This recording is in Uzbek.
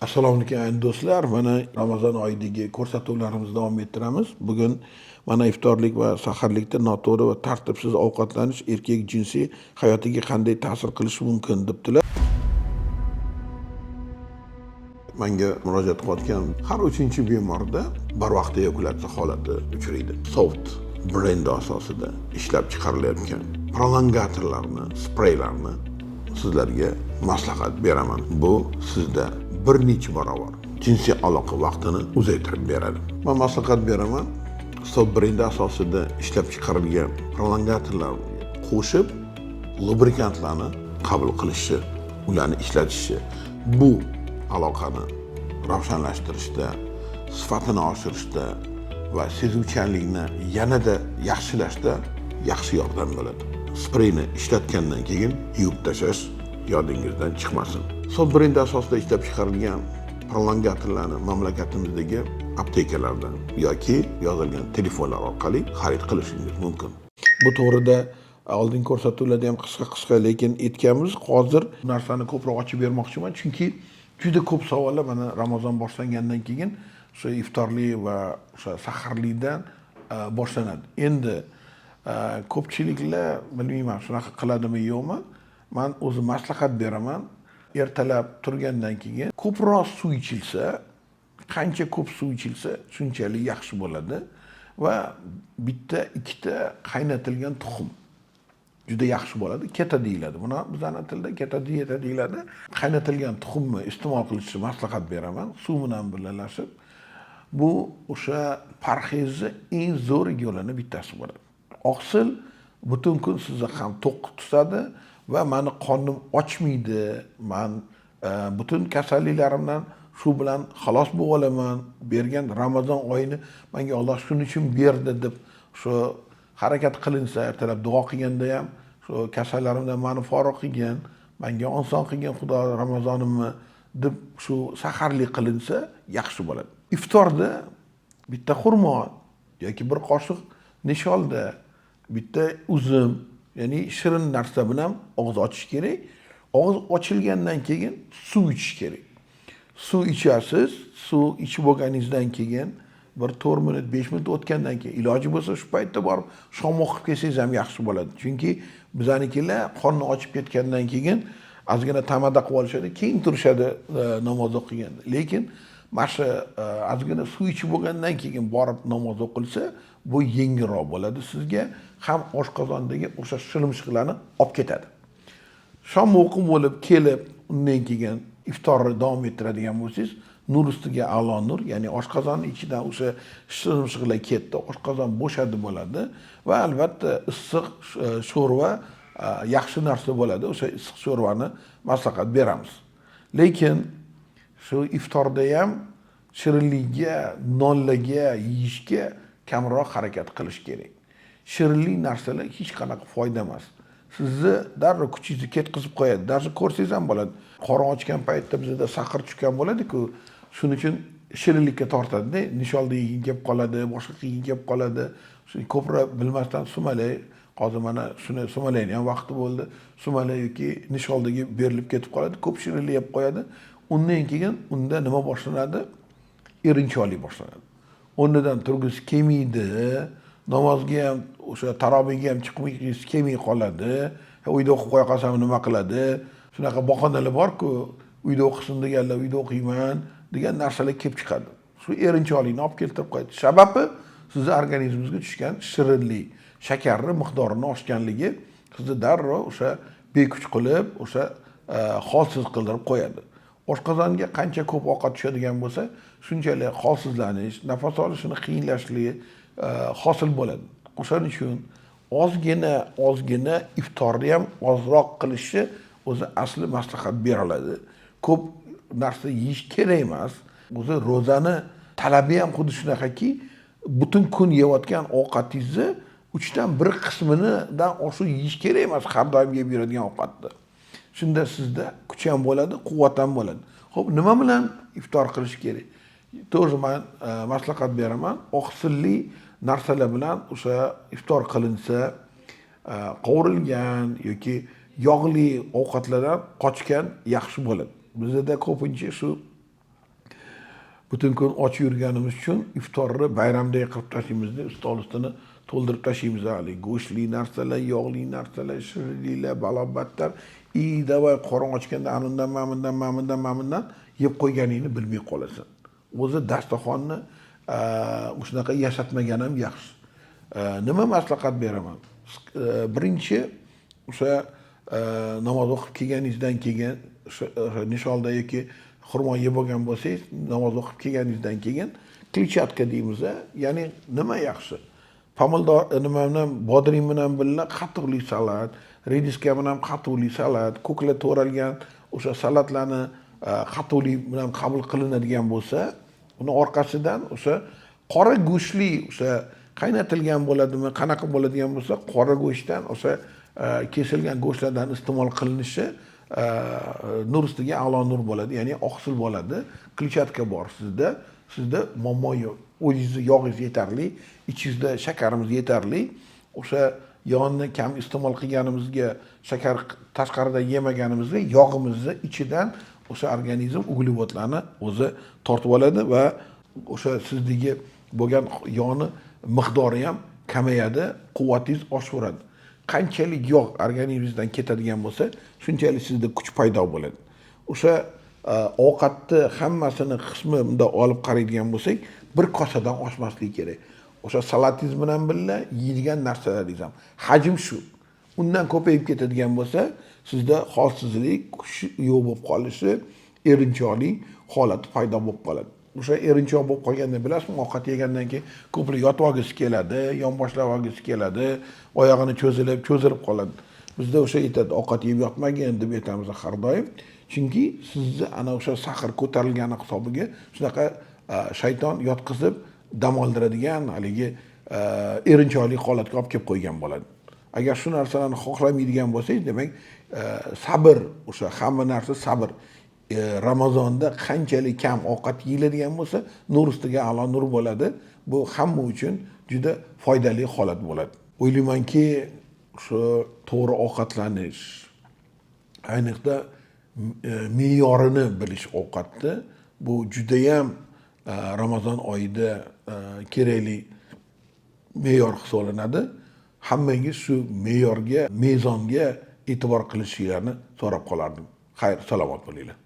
Assalomu alaykum do'stlar. Mana Ramazon oyidagi ko'rsatuvlarimizni davom ettiramiz. Bugun mana iftorlik va saharlikda noto'g'ri va tartibsiz ovqatlanish erkak jinsiy hayotiga qanday ta'sir qilishi mumkin debdilar. Menga murojaat qilayotgan har 3-chi bemorda barvaqt evakuatsiya holati uchraydi. Soft brendi asosida ishlab chiqarilayotgan prolongatorlarni, spreylarni sizlarga maslahat beraman. Bu sizda bir necha barobar jinsiy aloqa vaqtini uzaytirib beradi. Men maslahat beraman. Soft brendi asosida ishlab chiqarilgan prolongatorlarga qo'shib lubrikantlarni qabul qilishi, ularni ishlatishi bu aloqani ravshanlashtirishda, sifatini oshirishda va sezuvchanlikni yanada yaxshilashda yaxshi yordam bo'ladi. Spreyni ishlatgandan keyin yuvib tashlash yodingizdan chiqmasin. Soft brendi asosida ishlab chiqarilgan prolongatorlarni mamlakatimizdagi aptekalardan yoki yozilgan telefonlar orqali xarid qilishingiz mumkin. Bu to'g'rida oldingi ko'rsatuvlarda ham qisqa lekin aytganmiz. Hozir bu narsani ko'proq ochib bermoqchiman, chunki juda ko'p savollar mana Ramazon boshlangandan keyin o'sha iftorlik va o'sha saharlikdan boshlanadi. Endi ko'pchiliklar bilmayman shunaqa qiladimi yo'qmi? Men o'zim maslahat beraman. Ertalab turgandan keyin ko'proq suv ichilsa, qancha ko'p suv ichilsa, shunchalik yaxshi bo'ladi va bitta ikkita qaynatilgan tuxum juda yaxshi bo'ladi. Keta deyiladi. Buni bizning tilda keta diyeta deyiladi. Qaynatilgan tuxumni iste'mol qilishni maslahat beraman, suv bilan birlashib. Bu o'sha parhezning eng zo'r yo'lini bittasi bo'ladi. Oqsil butun kun sizni ham to'q tutadi va meni qornim ochmaydi. Men butun kasalliklarimdan shu bilan xalos bo'lib olaman. Bergan Ramazon oyini menga Alloh shuning uchun berdi deb shu harakat qilinsa, ertalab duo qilganda ham shu kasallarimdan meni forig' qilgan, menga oson qilgan Xudo Ramazonimni deb shu saharlik qilinsa yaxshi bo'ladi. Iftorda bitta xurmo yoki bir qoshiq nisholda, bitta uzum, ya'ni shirin narsa bilan og'iz ochish kerak. Og'iz ochilgandan keyin suv ichish kerak. Suv ichasiz, suv ichib bo'lganingizdan keyin bir 4 minut, 5 minut o'tgandan keyin iloji bo'lsa shu paytda borib shom o'qib kelsangiz ham yaxshi bo'ladi. Chunki bizanikilar qonni ochib ketgandan keyin ozgina tamada qilib olishadi, keyin turishadi namoz o'qiganda. Lekin mana shu ozgina suv ichib bo'lgandan keyin borib namoz o'qilsa, bu yengilroq bo'ladi sizga, ham oshqozondagi o'sha shilimshiqlarni olib ketadi. Shom o'qib bo'lib kelib, undan keyin iftorni davom ettiradigan bo'lsangiz, nur ustiga a'lo nur, ya'ni oshqozonning ichidan o'sha shilimshiqlar ketdi, oshqozon bo'shadi bo'ladi va albatta issiq sho'rva yaxshi narsa bo'ladi. O'sha issiq sho'rvani maslahat beramiz. Lekin shu iftorda ham shirinlikka, nonlarga, yeyishga kamroq harakat qilish kerak. Shirinlik narsalar hech qanaqa foyda emas. Sizni darrov kuchingizni ketkizib qo'yadi. Darsi ko'rsangiz ham bo'ladi. Qorin ochgan paytda bizda saqir tushgan bo'ladi-ku, shuning uchun shirinlikka tortadi-da, nisholda yegin kelib qoladi, boshqa yegin kelib qoladi. Shu ko'proq bilmasdan sumalay, hozir mana shuni sumalayni ham vaqti bo'ldi. Sumalay yoki nisholdagi berilib ketib qoladi, ko'p shirinlik yeb qo'yadi. Undan keyin unda nima boshlanadi? Erinchoqlik boshlanadi. O'rnidan turgisi kelmaydi, namozga ham, o'sha tarobiyga ham chiqmaysiz, kelmay qoladi. Uyda o'qib qo'ya qolsam nima qiladi? Shunaqa bahonalar bor-ku, uyda o'qisin deganlar, uyda o'qiyman degan narsalar kelib chiqadi. Shu erinchoqlikni olib keltirib qo'yadi. Sababi sizni organizmingizga tushgan shirinlik, shakarni miqdorining oshganligi sizni darrov o'sha bekuch qilib, o'sha holsiz qildirib qo'yadi. Oshqozonga qancha ko'p ovqat tushadigan bo'lsa, shunchalik holsizlanish, nafas olishni qiyinlashligi hosil bo'ladi. O'shaning uchun ozgina iftorni ham ozroq qilishi o'zi asli maslahat beriladi. Ko'p narsa yeyish kerak emas. O'zi ro'zani talabi ham xuddi shunaqaki, butun kun yeyotgan ovqatingizni 3dan 1 qismidan oshiq yeyish kerak emas har doim yeb yuradigan ovqatni. Shunda sizda kuch ham bo'ladi, quvvat ham bo'ladi. Xo'p, nima bilan iftor qilish kerak? To'g'ri, men maslahat beraman. Oqsilli narsalar bilan o'sha iftor qilinsa, qovurilgan yoki yog'li ovqatlardan qochgan yaxshi bo'ladi. Bizda ko'pincha shu butun kun och yurganimiz uchun iftorni bayramdek qilib tashlaymiz, ustol ustini to'ldirib tashlaymiz. Hali go'shtli narsalar, yog'li narsalar, shirinliklar, balobatlar, davay qorong ochganda anundan, mamundan yeb qo'yganingni bilmay qolasan. O'zi dasturxonni shunaqa yashatmagan ham yaxshi. Nima maslahat beraman? Birinchi o'sha namoz o'qib kelganingizdan keyin, nisholda yoki xurmo yeb bo'lgan bo'lsangiz, namoz o'qib kelganingizdan keyin kletchatka deymiz, ya'ni nima yaxshi? Pomidor bilan bodring bilan birga qatiqli salat, rediska bilan qatiqli salat, ko'klar to'ralgan o'sha salatlarni qatiqli bilan qabul qilinadigan bo'lsa, uni orqasidan o'sha qora go'shtli o'sha qaynatilgan bo'ladimi, qanaqa bo'ladigan bo'lsa, qora go'shtdan o'sha kesilgan go'shtlardan iste'mol qilinishi nur ustiga a'lo nur bo'ladi, ya'ni oqsil bo'ladi. Kletchatka bor sizda muammo yo'q. O'zingizda yog'ingiz yetarli, ichingizda shakarimiz yetarli. O'sha yog'ni kam iste'mol qilganimizga, shakar tashqaridan yemaganimizga yog'imizni ichidan o'sha organizm uglevodlarni o'zi tortib oladi va o'sha sizdagi bo'lgan yog'ni miqdori ham kamayadi, quvvatingiz oshaveradi. Qanchalik yog' organizmingizdan ketadigan bo'lsa, shunchalik sizda kuch paydo bo'ladi. O'sha ovqatni hammasini qismida olib qaraydigan bo'lsak, bir kosadan oshmasligi kerak. O'sha salatingiz bilan birga yeydigan narsalaringiz ham hajm shu. Undan ko'payib ketadigan bo'lsa, sizda holsizlik, kuch yo'q bo'lib qolishi, erinchoqlik holati paydo bo'lib qoladi. O'sha erinchoq bo'lib qolganda bilasizmi, ovqat yegandan keyin ko'plik yotib olgisi keladi, yonboshlab olgisi keladi, oyog'ini cho'zilib qoladi. Bizda o'sha aytadi, ovqat yeb yotmagin deb aytamiz har doim. Chunki sizni ana o'sha sahar ko'tarilgani hisobiga shunaqa shayton yotqizib dam oldiradigan haligi erinchoqlik holatiga olib kelib qo'ygan bo'ladi. Agar shu narsalarni xohlamaydigan bo'lsangiz, demak sabr, o'sha hamma narsa sabr. Ramazonda qanchalik kam ovqat yeyiladigan bo'lsa, nur ustiga a'lo nur bo'ladi. Bu hamma uchun juda foydali holat bo'ladi. O'ylaymanki, shu to'g'ri ovqatlanish, ayniqsa me'yorini bilish ovqatni, bu juda ham Ramazon oyida kerakli me'yor hisoblanadi. Hammangiz shu me'yorga, mezonga e'tibor qilishingizni so'rab qolardim. Xayr, salomat bo'linglar.